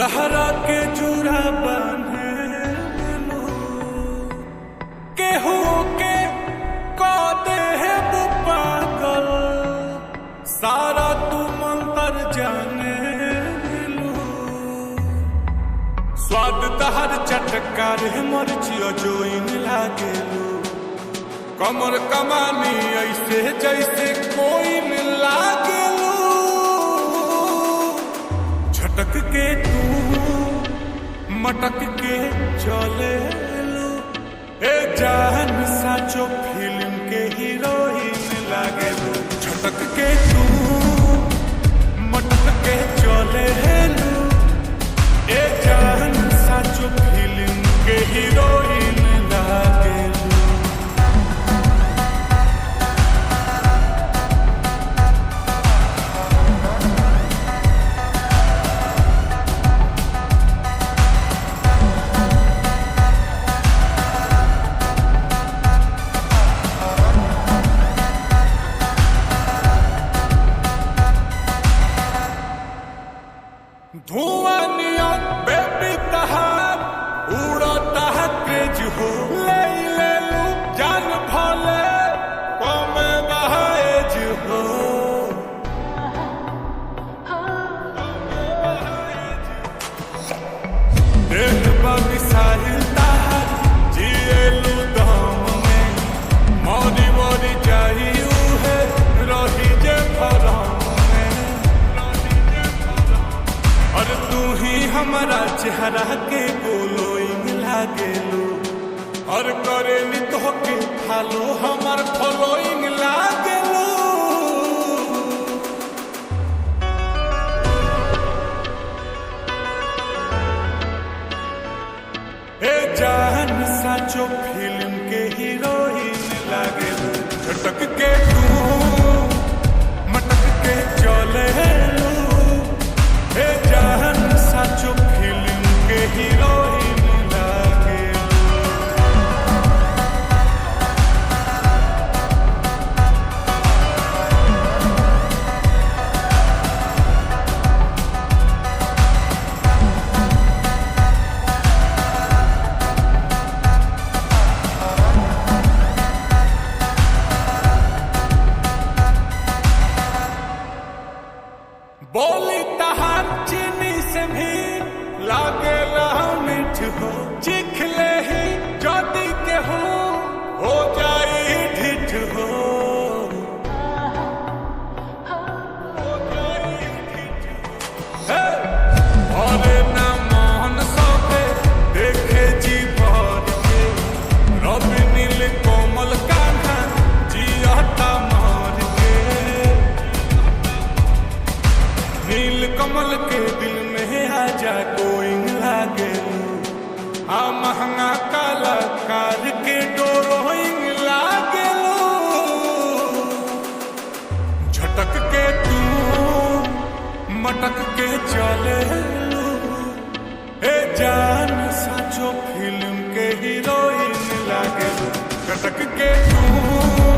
लहरा के चूरा बने केहू के कदे है वो पागल सारा तू मंतर जाने लू स्वाद तहर चटकार मर्चियो जो इन लागे लू कमर कमानी ऐसे जैसे कोई मिला के लू झटक के तू मटक के चले लू ए जान साचो फिल्म के हीरोइन लागे लू झटक के तू मटक के चले लू ए जान साचो फिल्म के हीरोइन लागे लू धुआं नियन बेबी तहार उड़ता है क्रेज हो ले लू जान भले कमे बहाएज हो देख बाबी साहिल तहार जिए लू दम में मोरी मोरी चाहिए है रही जे फरम और तू ही हमारा चेहरा के गोलोइंग लागेलू और करे नी तो के फालो हमार फॉलोइंग लागेलू ए जान साचो फिल्म के हीरोइन लागेलू झटक के तू मटक के चले लू ए जान साचो फिल्म के हीरोइन लागे बोली तहार चीनी से भी लागे मिठ हो चिखले ही जदी के हो जाई ढिठ हो अरे ना मोहन सबे देखे जी भर के रवि नील कोमल कान्हा जियता मार के नील कमल के दिल में आजा गोइंग लागे आ महंगा कलाकार के डोरोइंग लागे झटक के तू मटक के चले लू ए जान साचो फिल्म के हीरोइन लागे झटक के तू